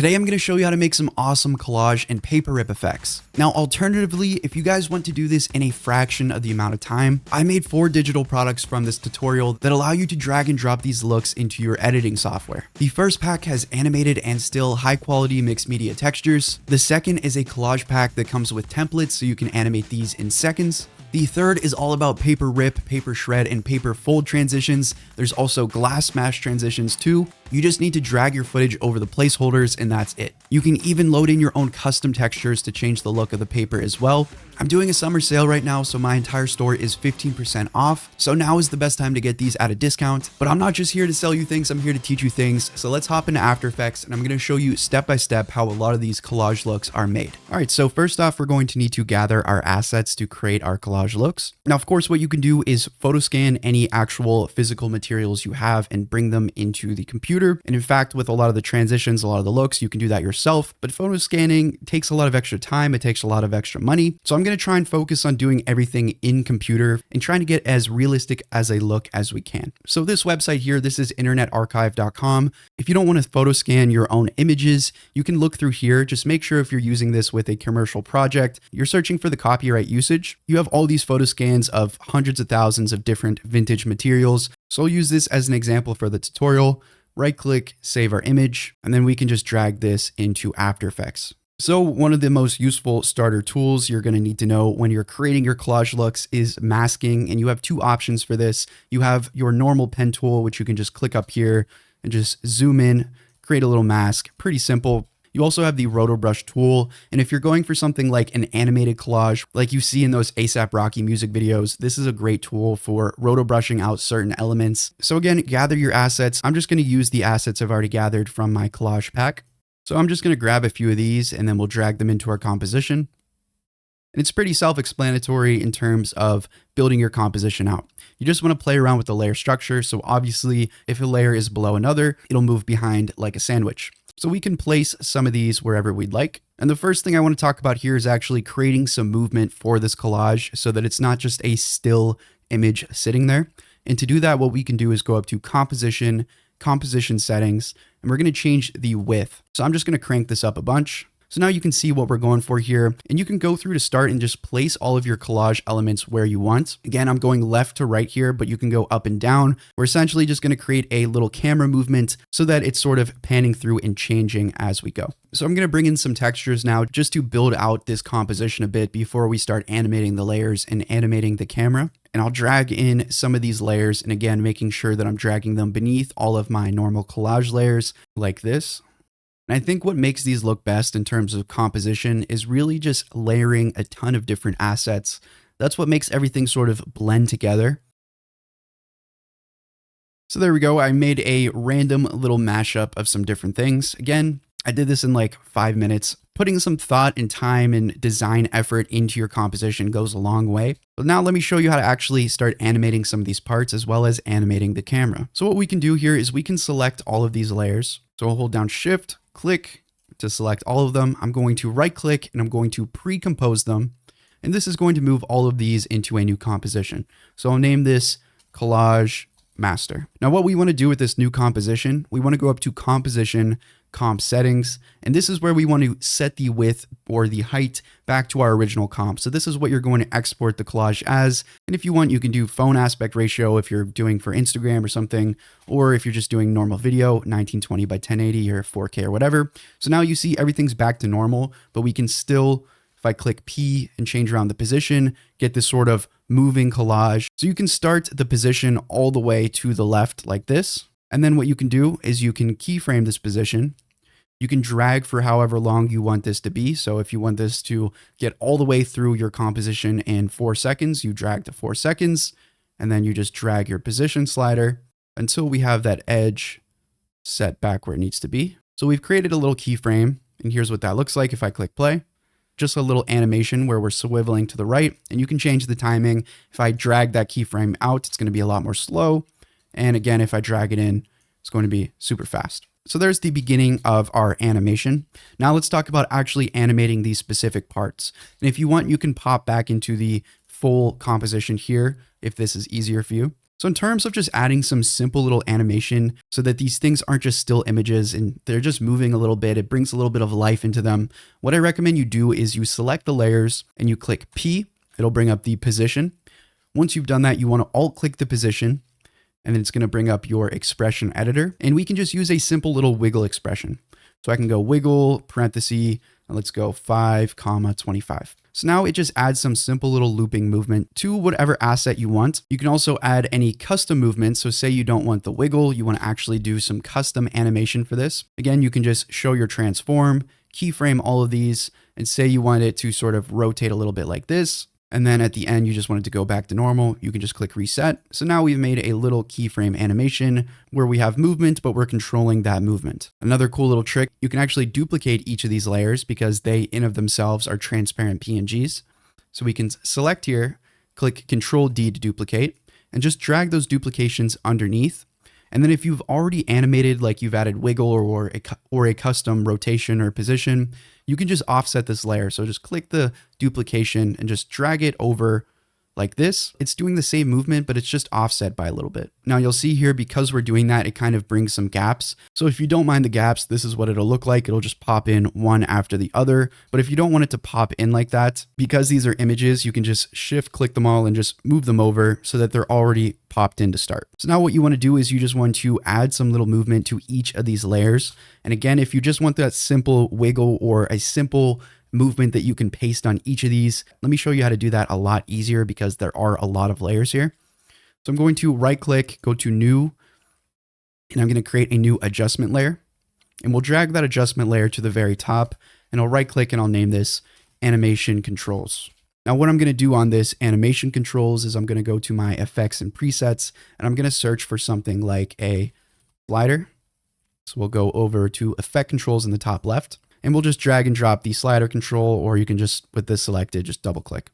Today I'm going to show you how to make some awesome collage and paper rip effects. Now, alternatively, if you guys want to do this in a fraction of the amount of time, I made 4 digital products from this tutorial that allow you to drag and drop these looks into your editing software. The first pack has animated and still high quality mixed media textures. The second is a collage pack that comes with templates so you can animate these in seconds. The third is all about paper rip, paper shred, and paper fold transitions. There's also glass smash transitions too. You just need to drag your footage over the placeholders and that's it. You can even load in your own custom textures to change the look of the paper as well. I'm doing a summer sale right now, so my entire store is 15% off. So now is the best time to get these at a discount. But I'm not just here to sell you things, I'm here to teach you things. So let's hop into After Effects and I'm going to show you step by step how a lot of these collage looks are made. All right, so first off, we're going to need to gather our assets to create our collage looks. Now, of course, what you can do is photo scan any actual physical materials you have and bring them into the computer. And in fact, with a lot of the transitions, a lot of the looks, you can do that yourself. But photo scanning takes a lot of extra time. It takes a lot of extra money. So I'm going to try and focus on doing everything in computer and trying to get as realistic as a look as we can. So this website here, this is internetarchive.com. If you don't want to photo scan your own images, you can look through here. Just make sure if you're using this with a commercial project, you're searching for the copyright usage. You have all these photo scans of hundreds of thousands of different vintage materials. So I'll use this as an example for the tutorial. Right click, save our image, and then we can just drag this into After Effects. So one of the most useful starter tools you're going to need to know when you're creating your collage looks is masking. And you have 2 options for this. You have your normal pen tool, which you can just click up here and just zoom in, create a little mask. Pretty simple. You also have the roto brush tool. And if you're going for something like an animated collage, like you see in those A$AP Rocky music videos, this is a great tool for roto brushing out certain elements. So again, gather your assets. I'm just going to use the assets I've already gathered from my collage pack. So I'm just going to grab a few of these and then we'll drag them into our composition. And it's pretty self-explanatory in terms of building your composition out. You just want to play around with the layer structure. So obviously, if a layer is below another, it'll move behind like a sandwich. So we can place some of these wherever we'd like. And the first thing I want to talk about here is actually creating some movement for this collage so that it's not just a still image sitting there. And to do that, what we can do is go up to composition settings, and we're going to change the width. So I'm just going to crank this up a bunch. So now you can see what we're going for here, and you can go through to start and just place all of your collage elements where you want. Again, I'm going left to right here, but you can go up and down. We're essentially just going to create a little camera movement so that it's sort of panning through and changing as we go. So I'm going to bring in some textures now just to build out this composition a bit before we start animating the layers and animating the camera. And I'll drag in some of these layers, and again, making sure that I'm dragging them beneath all of my normal collage layers like this. And I think what makes these look best in terms of composition is really just layering a ton of different assets. That's what makes everything sort of blend together. So there we go. I made a random little mashup of some different things. Again, I did this in like 5 minutes. Putting some thought and time and design effort into your composition goes a long way. But now let me show you how to actually start animating some of these parts as well as animating the camera. So what we can do here is we can select all of these layers. So I'll hold down Shift, click to select all of them. I'm going to right click and I'm going to pre-compose them. And this is going to move all of these into a new composition. So I'll name this Collage Master. Now what we want to do with this new composition, we want to go up to Composition, Comp Settings, and this is where we want to set the width or the height back to our original comp. So this is what you're going to export the collage as. And if you want, you can do phone aspect ratio if you're doing for Instagram or something, or if you're just doing normal video, 1920 by 1080 or 4K or whatever. So now you see everything's back to normal, but we can still, if I click P and change around the position, get this sort of moving collage. So you can start the position all the way to the left like this. And then what you can do is you can keyframe this position. You can drag for however long you want this to be. So if you want this to get all the way through your composition in 4 seconds, you drag to 4 seconds, and then you just drag your position slider until we have that edge set back where it needs to be. So we've created a little keyframe, and here's what that looks like if I click play. Just a little animation where we're swiveling to the right, and you can change the timing. If I drag that keyframe out, it's going to be a lot more slow. And again, if I drag it in, it's going to be super fast. So there's the beginning of our animation. Now let's talk about actually animating these specific parts. And if you want, you can pop back into the full composition here if this is easier for you. So in terms of just adding some simple little animation so that these things aren't just still images and they're just moving a little bit, it brings a little bit of life into them. What I recommend you do is you select the layers and you click P, it'll bring up the position. Once you've done that, you want to alt click the position and then it's going to bring up your expression editor. And we can just use a simple little wiggle expression. So I can go wiggle, parenthesis, and let's go 5,25. So now it just adds some simple little looping movement to whatever asset you want. You can also add any custom movement. So say you don't want the wiggle, you want to actually do some custom animation for this. Again, you can just show your transform, keyframe all of these, and say you want it to sort of rotate a little bit like this. And then at the end, you just want it to go back to normal. You can just click reset. So now we've made a little keyframe animation where we have movement, but we're controlling that movement. Another cool little trick, you can actually duplicate each of these layers because they in of themselves are transparent PNGs. So we can select here, click Control D to duplicate, and just drag those duplications underneath. And then if you've already animated, like you've added wiggle or a custom rotation or position, you can just offset this layer. So just click the duplication and just drag it over like this. It's doing the same movement, but it's just offset by a little bit. Now you'll see here, because we're doing that, it kind of brings some gaps. So if you don't mind the gaps, this is what it'll look like. It'll just pop in one after the other. But if you don't want it to pop in like that, because these are images, you can just shift click them all and just move them over so that they're already popped in to start. So now what you want to do is you just want to add some little movement to each of these layers. And again, if you just want that simple wiggle or a simple movement that you can paste on each of these, let me show you how to do that a lot easier because there are a lot of layers here. So I'm going to right click, go to new, and I'm going to create a new adjustment layer. And we'll drag that adjustment layer to the very top, and I'll right click and I'll name this animation controls. Now what I'm going to do on this animation controls is I'm going to go to my effects and presets, and I'm going to search for something like a slider. So we'll go over to effect controls in the top left, and we'll just drag and drop the slider control, or you can just, with this selected, just double click.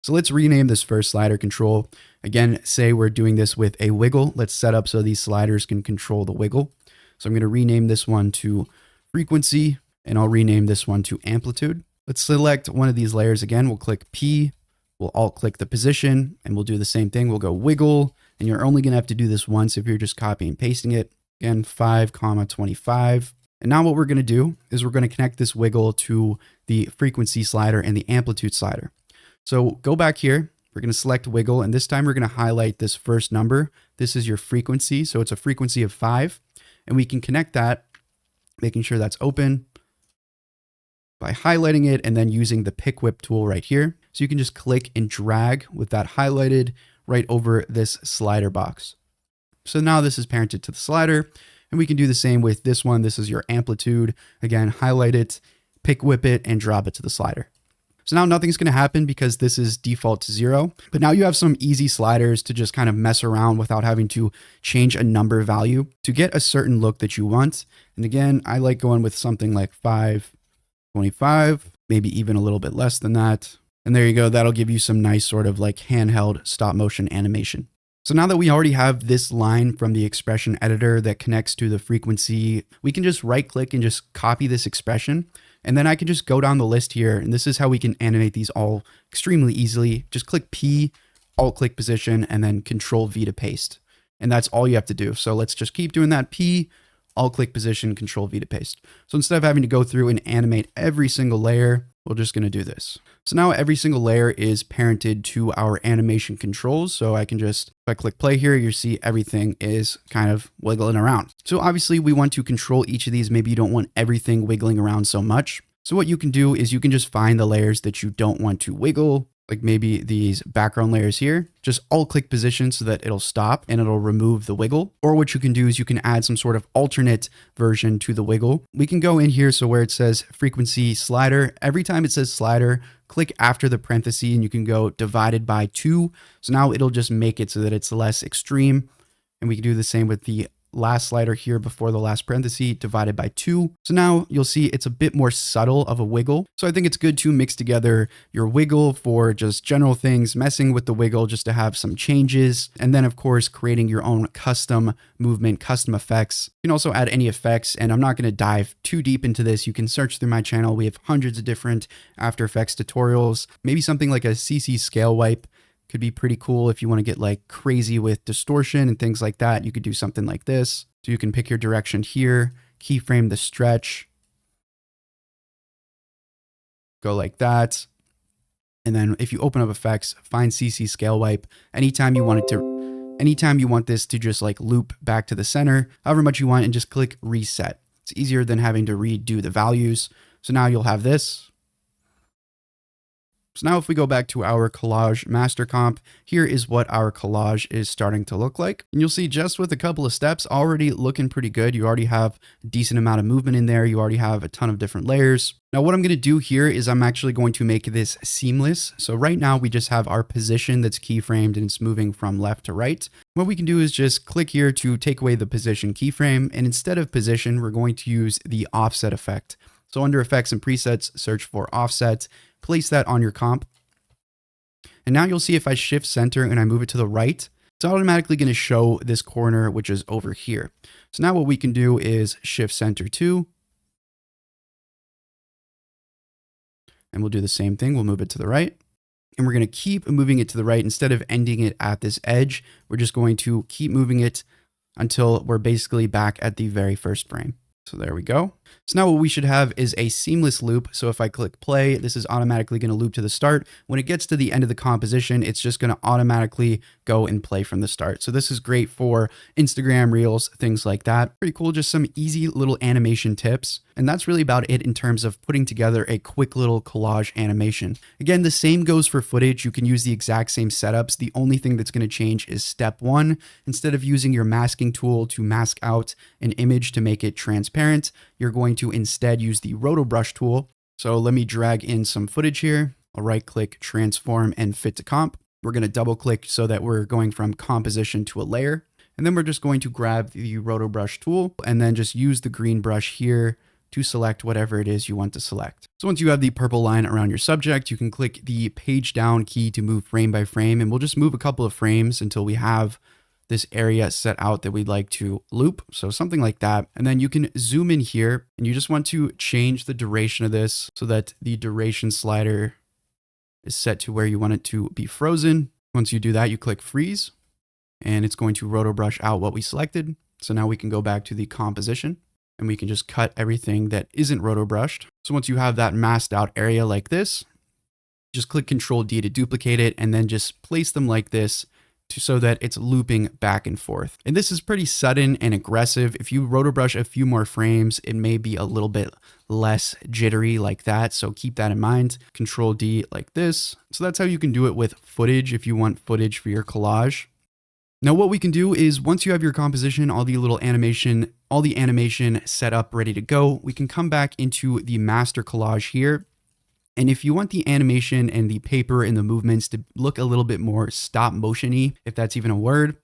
So let's rename this first slider control. Again, say we're doing this with a wiggle. Let's set up so these sliders can control the wiggle. So I'm going to rename this one to frequency, and I'll rename this one to amplitude. Let's select one of these layers again. We'll click P, we'll alt click the position, and we'll do the same thing. We'll go wiggle, and you're only going to have to do this once if you're just copying and pasting it. Again, 5,25. And now what we're going to do is we're going to connect this wiggle to the frequency slider and the amplitude slider. So go back here, we're going to select wiggle, and this time we're going to highlight this first number. This is your frequency. So it's a frequency of 5, and we can connect that, making sure that's open by highlighting it and then using the pick whip tool right here. So you can just click and drag with that highlighted right over this slider box. So now this is parented to the slider. And we can do the same with this one. This is your amplitude. Again, highlight it, pick whip it, and drop it to the slider. So now nothing's going to happen because this is default to 0. But now you have some easy sliders to just kind of mess around without having to change a number value to get a certain look that you want. And again, I like going with something like 5,25, maybe even a little bit less than that. And there you go. That'll give you some nice sort of like handheld stop motion animation. So now that we already have this line from the expression editor that connects to the frequency, we can just right click and just copy this expression. And then I can just go down the list here. And this is how we can animate these all extremely easily. Just click P, alt click position, and then Control V to paste. And that's all you have to do. So let's just keep doing that. P, alt click position, Control V to paste. So instead of having to go through and animate every single layer, we're just going to do this. So now every single layer is parented to our animation controls. So I can just, if I click play here, you see everything is kind of wiggling around. So obviously we want to control each of these. Maybe you don't want everything wiggling around so much. So what you can do is you can just find the layers that you don't want to wiggle, like maybe these background layers here, just alt click position so that it'll stop and it'll remove the wiggle. Or what you can do is you can add some sort of alternate version to the wiggle. We can go in here. So where it says frequency slider, every time it says slider, click after the parenthesis and you can go divided by 2. So now it'll just make it so that it's less extreme. And we can do the same with the last slider here before the last parenthesis divided by 2. So now you'll see it's a bit more subtle of a wiggle. So I think it's good to mix together your wiggle for just general things, messing with the wiggle just to have some changes. And then of course, creating your own custom movement, custom effects. You can also add any effects, and I'm not going to dive too deep into this. You can search through my channel. We have hundreds of different After Effects tutorials, maybe something like a CC scale wipe. Could be pretty cool if you want to get like crazy with distortion and things like that. You could do something like this. So you can pick your direction here, keyframe the stretch, go like that. And then if you open up effects, find CC scale wipe. Anytime you want this to just like loop back to the center, however much you want, and just click reset. It's easier than having to redo the values. So now you'll have this. So now if we go back to our collage master comp, here is what our collage is starting to look like. And you'll see just with a couple of steps already looking pretty good. You already have a decent amount of movement in there. You already have a ton of different layers. Now what I'm going to do here is I'm actually going to make this seamless. So right now we just have our position that's keyframed and it's moving from left to right. What we can do is just click here to take away the position keyframe. And instead of position, we're going to use the offset effect. So under effects and presets, search for offset, place that on your comp. And now you'll see if I shift center and I move it to the right, it's automatically going to show this corner, which is over here. So now what we can do is shift center to, and we'll do the same thing. We'll move it to the right. And we're going to keep moving it to the right. Instead of ending it at this edge, we're just going to keep moving it until we're basically back at the very first frame. So there we go. So now what we should have is a seamless loop. So if I click play, this is automatically going to loop to the start. When it gets to the end of the composition, it's just going to automatically go and play from the start. So this is great for Instagram reels, things like that. Pretty cool. Just some easy little animation tips. And that's really about it in terms of putting together a quick little collage animation. Again, the same goes for footage. You can use the exact same setups. The only thing that's going to change is step one. Instead of using your masking tool to mask out an image to make it transparent, you're going to instead use the roto brush tool. So let me drag in some footage here. I'll right click, transform, and fit to comp. We're going to double click so that we're going from composition to a layer. And then we're just going to grab the roto brush tool and then just use the green brush here to select whatever it is you want to select. So once you have the purple line around your subject, you can click the page down key to move frame by frame, and we'll just move a couple of frames until we have this area set out that we'd like to loop. So something like that. And then you can zoom in here and you just want to change the duration of this so that the duration slider is set to where you want it to be frozen. Once you do that, you click freeze and it's going to roto brush out what we selected. So now we can go back to the composition and we can just cut everything that isn't roto brushed. So once you have that masked out area like this, just click Control D to duplicate it and then just place them like this so that it's looping back and forth. And this is pretty sudden and aggressive. If you roto brush a few more frames, it may be a little bit less jittery like that. So keep that in mind. Control D like this. So that's how you can do it with footage if you want footage for your collage. Now what we can do is once you have your composition, all the animation set up, ready to go, we can come back into the master collage here. And if you want the animation and the paper and the movements to look a little bit more stop motion-y, if that's even a word,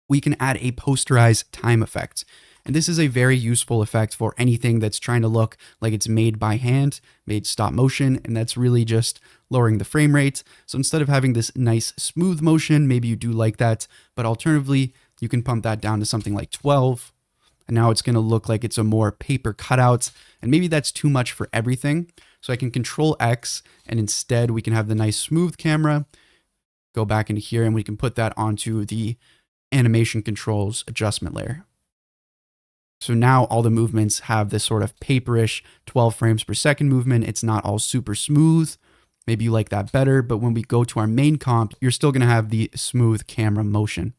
we can add a posterized time effect. And this is a very useful effect for anything that's trying to look like it's made by hand, made stop motion, and that's really just lowering the frame rate. So instead of having this nice smooth motion, maybe you do like that, but alternatively, you can pump that down to something like 12. And now it's going to look like it's a more paper cutout. And maybe that's too much for everything. So I can Control X and instead we can have the nice smooth camera, go back into here and we can put that onto the animation controls adjustment layer. So now all the movements have this sort of paperish 12 frames per second movement. It's not all super smooth. Maybe you like that better, but when we go to our main comp, you're still going to have the smooth camera motion.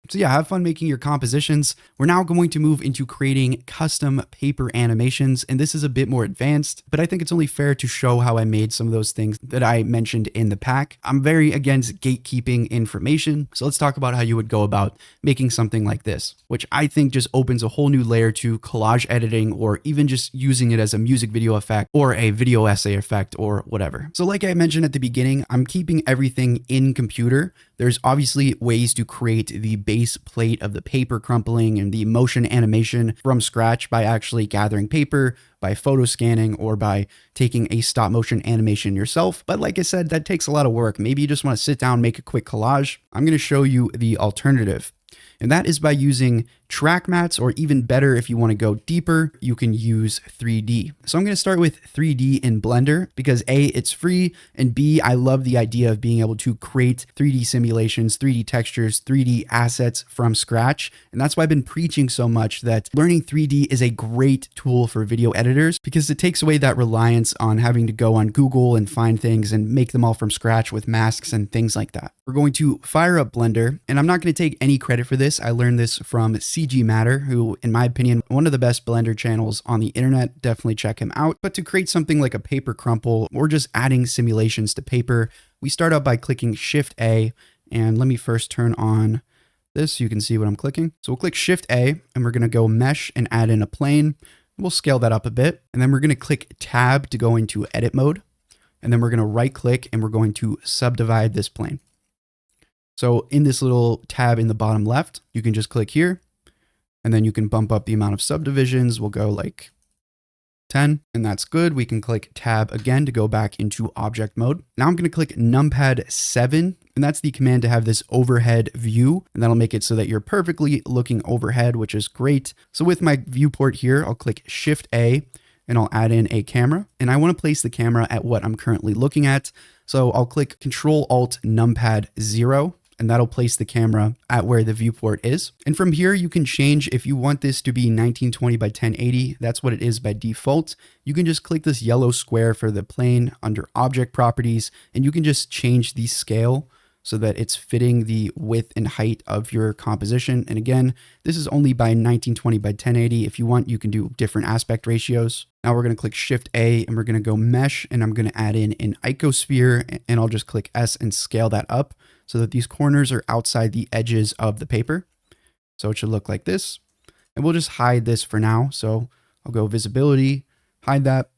So yeah, have fun making your compositions. We're now going to move into creating custom paper animations, and this is a bit more advanced, but I think it's only fair to show how I made some of those things that I mentioned in the pack. I'm very against gatekeeping information, so let's talk about how you would go about making something like this, which I think just opens a whole new layer to collage editing, or even just using it as a music video effect or a video essay effect or whatever. So like I mentioned at the beginning, I'm keeping everything in computer. There's obviously ways to create the base plate of the paper crumpling and the motion animation from scratch by actually gathering paper, by photo scanning, or by taking a stop motion animation yourself. But like I said, that takes a lot of work. Maybe you just want to sit down, make a quick collage. I'm going to show you the alternative. And that is by using track mats, or even better, if you want to go deeper, you can use 3D. So I'm going to start with 3D in Blender because A, it's free, and B, I love the idea of being able to create 3D simulations, 3D textures, 3D assets from scratch. And that's why I've been preaching so much that learning 3D is a great tool for video editors because it takes away that reliance on having to go on Google and find things and make them all from scratch with masks and things like that. We're going to fire up Blender, and I'm not going to take any credit for this. I learned this from CG Matter, who, in my opinion, one of the best Blender channels on the internet. Definitely check him out. But to create something like a paper crumple or just adding simulations to paper, we start out by clicking Shift A, and let me first turn on this so you can see what I'm clicking. So we'll click Shift A, and we're going to go Mesh and add in a plane. We'll scale that up a bit, and then we're going to click Tab to go into edit mode, and then we're going to right click and we're going to subdivide this plane. So in this little tab in the bottom left, you can just click here, and then you can bump up the amount of subdivisions. We'll go like 10, and that's good. We can click Tab again to go back into object mode. Now I'm going to click numpad 7, and that's the command to have this overhead view, and that'll make it so that you're perfectly looking overhead, which is great. So with my viewport here, I'll click Shift A, and I'll add in a camera, and I want to place the camera at what I'm currently looking at. So I'll click Control Alt numpad 0, and that'll place the camera at where the viewport is. And from here, you can change if you want this to be 1920 by 1080. That's what it is by default. You can just click this yellow square for the plane under object properties, and you can just change the scale so that it's fitting the width and height of your composition. And again, this is only by 1920 by 1080. If you want, you can do different aspect ratios. Now we're going to click Shift A, and we're going to go Mesh, and I'm going to add in an icosphere, and I'll just click S and scale that up so that these corners are outside the edges of the paper. So it should look like this. And we'll just hide this for now. So I'll go visibility, hide that.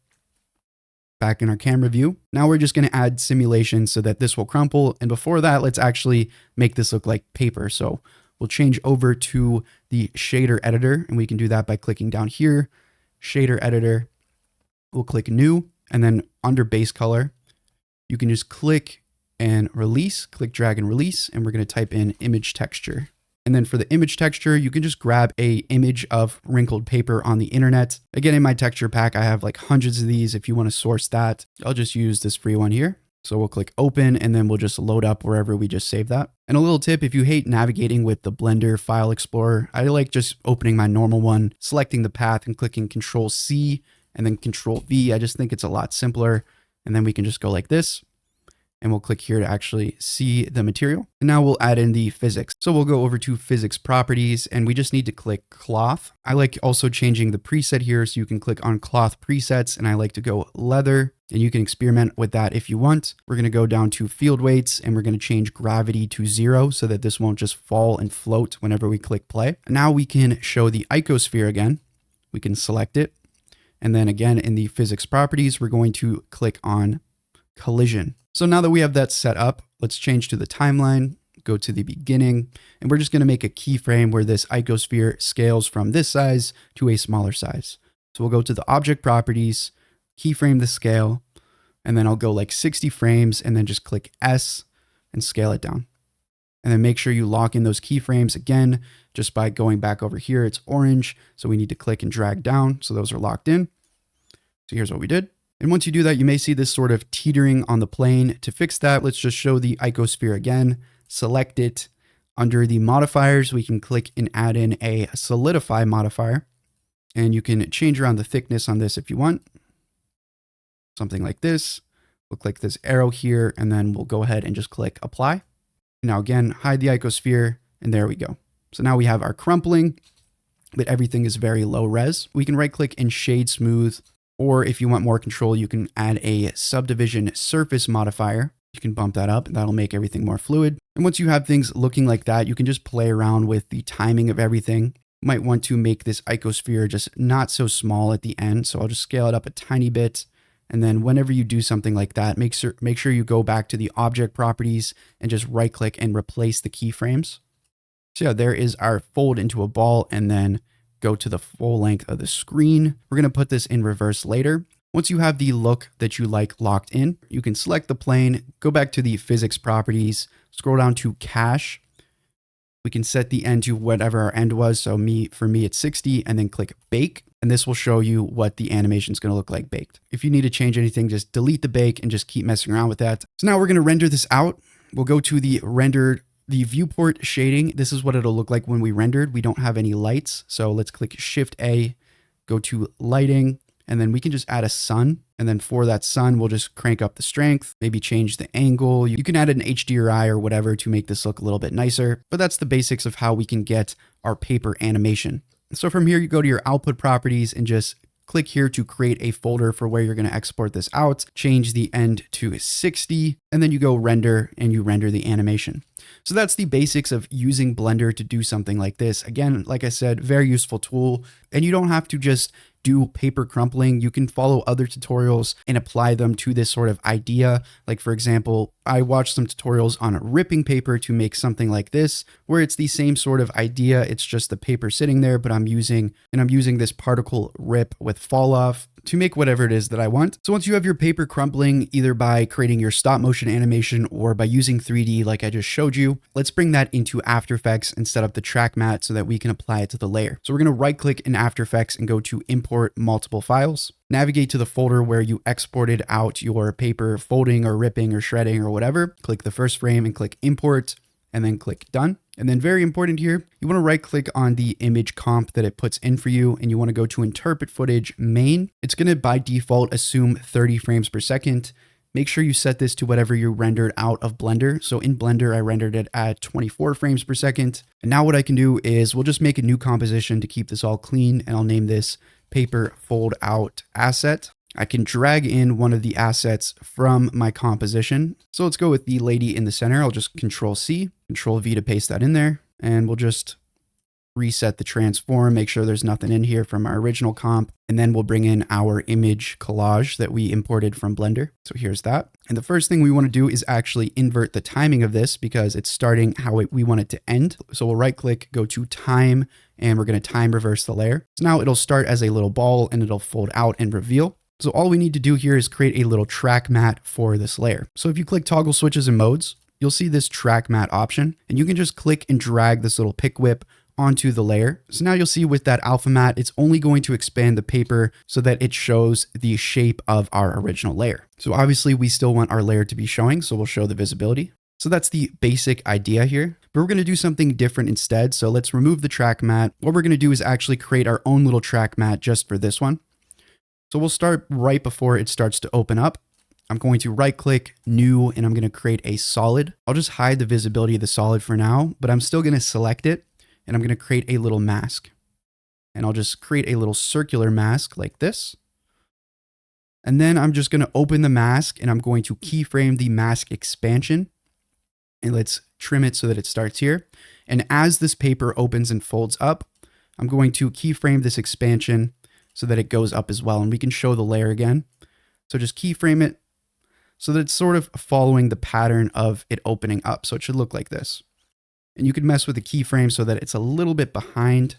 Back in our camera view. Now we're just going to add simulation so that this will crumple. And before that, let's actually make this look like paper. So we'll change over to the shader editor, and we can do that by clicking down here, shader editor. We'll click new, and then under base color, you can just click and release, click, drag and release. And we're going to type in image texture. And then for the image texture, you can just grab a image of wrinkled paper on the internet. Again, in my texture pack, I have like hundreds of these. If you want to source that, I'll just use this free one here. So we'll click open, and then we'll just load up wherever we just saved that. And a little tip, if you hate navigating with the Blender File Explorer, I like just opening my normal one, selecting the path and clicking Control C and then Control V. I just think it's a lot simpler. And then we can just go like this. And we'll click here to actually see the material. And now we'll add in the physics. So we'll go over to physics properties, and we just need to click cloth. I like also changing the preset here, so you can click on cloth presets, and I like to go leather, and you can experiment with that if you want. We're going to go down to field weights, and we're going to change gravity to 0 so that this won't just fall and float whenever we click play. Now we can show the icosphere again. We can select it. And then again, in the physics properties, we're going to click on collision. So now that we have that set up, let's change to the timeline, go to the beginning, and we're just going to make a keyframe where this icosphere scales from this size to a smaller size. So we'll go to the object properties, keyframe the scale, and then I'll go like 60 frames and then just click S and scale it down. And then make sure you lock in those keyframes again, just by going back over here. It's orange, so we need to click and drag down. So those are locked in. So here's what we did. And once you do that, you may see this sort of teetering on the plane. To fix that, let's just show the icosphere again, select it. Under the modifiers, we can click and add in a solidify modifier. And you can change around the thickness on this if you want. Something like this. We'll click this arrow here, and then we'll go ahead and just click apply. Now again, hide the icosphere, and there we go. So now we have our crumpling, but everything is very low res. We can right click and shade smooth. Or if you want more control, you can add a subdivision surface modifier. You can bump that up, and that'll make everything more fluid. And once you have things looking like that, you can just play around with the timing of everything. You might want to make this icosphere just not so small at the end. So I'll just scale it up a tiny bit. And then whenever you do something like that, make sure you go back to the object properties and just right click and replace the keyframes. So yeah, there is our fold into a ball, and then go to the full length of the screen. We're going to put this in reverse later. Once you have the look that you like locked in, you can select the plane, go back to the physics properties, scroll down to cache, We can set the end to whatever our end was. So for me, it's 60, and then click bake. And this will show you what the animation is going to look like baked. If you need to change anything, just delete the bake and just keep messing around with that. So now we're going to render this out. We'll go to the viewport shading. This is what it'll look like when we rendered. We don't have any lights. So let's click Shift A, go to lighting, and then we can just add a sun. And then for that sun, we'll just crank up the strength, maybe change the angle. You can add an HDRI or whatever to make this look a little bit nicer, but that's the basics of how we can get our paper animation. So from here, you go to your output properties and just click here to create a folder for where you're going to export this out, change the end to 60, and then you go render and you render the animation. So that's the basics of using Blender to do something like this. Again, like I said, very useful tool, and you don't have to just do paper crumpling. You can follow other tutorials and apply them to this sort of idea. Like for example, I watched some tutorials on ripping paper to make something like this, where it's the same sort of idea. It's just the paper sitting there, but I'm using this particle rip with fall off to make whatever it is that I want. So once you have your paper crumpling, either by creating your stop motion animation or by using 3D like I just showed you, let's bring that into After Effects and set up the track matte so that we can apply it to the layer. So we're going to right click in After Effects and go to Import Multiple Files. Navigate to the folder where you exported out your paper folding or ripping or shredding or whatever. Click the first frame and click Import, and then click Done. And then very important here, you want to right click on the image comp that it puts in for you, and you want to go to Interpret Footage Main. It's going to by default assume 30 frames per second. Make sure you set this to whatever you rendered out of Blender. So in Blender, I rendered it at 24 frames per second. And now what I can do is we'll just make a new composition to keep this all clean, and I'll name this Paper Fold Out Asset. I can drag in one of the assets from my composition. So let's go with the lady in the center. I'll just Control C, Control V to paste that in there. And we'll just reset the transform, make sure there's nothing in here from our original comp. And then we'll bring in our image collage that we imported from Blender. So here's that. And the first thing we want to do is actually invert the timing of this because it's starting how we want it to end. So we'll right click, go to time, and we're going to time reverse the layer. So now it'll start as a little ball and it'll fold out and reveal. So all we need to do here is create a little track matte for this layer. So if you click toggle switches and modes, you'll see this track matte option, and you can just click and drag this little pick whip onto the layer. So now you'll see with that alpha matte, it's only going to expand the paper so that it shows the shape of our original layer. So obviously we still want our layer to be showing, so we'll show the visibility. So that's the basic idea here, but we're going to do something different instead. So let's remove the track matte. What we're going to do is actually create our own little track matte just for this one. So we'll start right before it starts to open up. I'm going to right click, new, and I'm going to create a solid. I'll just hide the visibility of the solid for now, but I'm still going to select it, and I'm going to create a little mask. And I'll just create a little circular mask like this. And then I'm just going to open the mask, and I'm going to keyframe the mask expansion. And let's trim it so that it starts here. And as this paper opens and folds up, I'm going to keyframe this expansion so that it goes up as well. And we can show the layer again. So just keyframe it so that it's sort of following the pattern of it opening up. So it should look like this. And you can mess with the keyframe so that it's a little bit behind.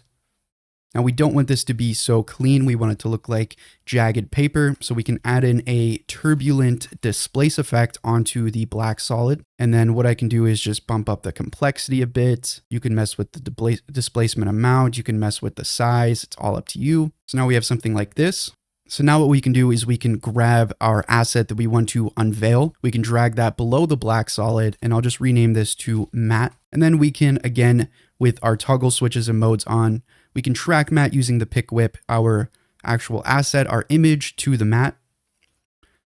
Now we don't want this to be so clean. We want it to look like jagged paper. So we can add in a turbulent displace effect onto the black solid. And then what I can do is just bump up the complexity a bit. You can mess with the displacement amount. You can mess with the size. It's all up to you. So now we have something like this. So now what we can do is we can grab our asset that we want to unveil. We can drag that below the black solid, and I'll just rename this to matte. And then we can, again, with our toggle switches and modes on, we can track matte using the pick whip our actual asset, our image to the matte.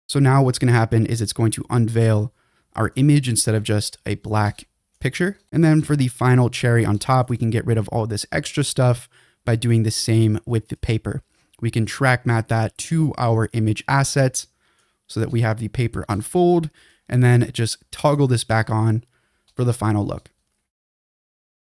So now what's going to happen is it's going to unveil our image instead of just a black picture. And then for the final cherry on top, we can get rid of all this extra stuff by doing the same with the paper. We can track matte that to our image assets so that we have the paper unfold, and then just toggle this back on for the final look.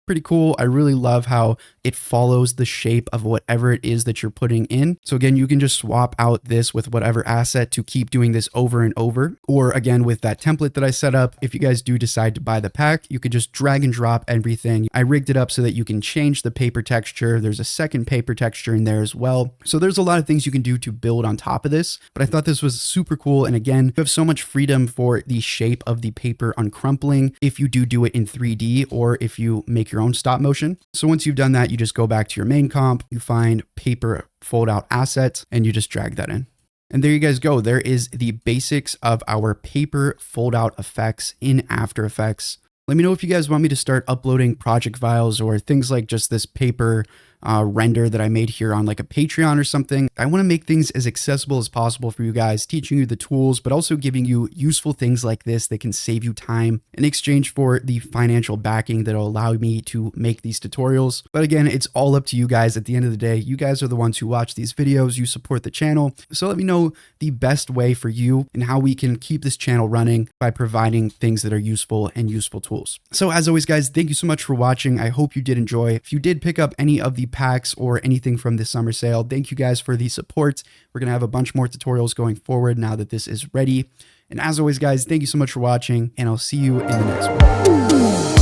Pretty cool. I really love how it follows the shape of whatever it is that you're putting in. So again, you can just swap out this with whatever asset to keep doing this over and over. Or again, with that template that I set up, if you guys do decide to buy the pack, you could just drag and drop everything. I rigged it up so that you can change the paper texture. There's a second paper texture in there as well. So there's a lot of things you can do to build on top of this, but I thought this was super cool. And again, you have so much freedom for the shape of the paper uncrumpling if you do it in 3D, or if you make your your own stop motion. So once you've done that, you just go back to your main comp, you find paper fold out assets, and you just drag that in. And there you guys go. There is the basics of our paper fold out effects in After Effects. Let me know if you guys want me to start uploading project files or things like just this paper render that I made here on like a Patreon or something. I want to make things as accessible as possible for you guys, teaching you the tools, but also giving you useful things like this that can save you time in exchange for the financial backing that will allow me to make these tutorials. But again, it's all up to you guys at the end of the day. You guys are the ones who watch these videos, you support the channel. So let me know the best way for you and how we can keep this channel running by providing things that are useful and useful tools. So as always, guys, thank you so much for watching. I hope you did enjoy. If you did pick up any of the packs or anything from this summer sale, thank you guys for the support. We're going to have a bunch more tutorials going forward now that this is ready. And as always, guys, thank you so much for watching, and I'll see you in the next one.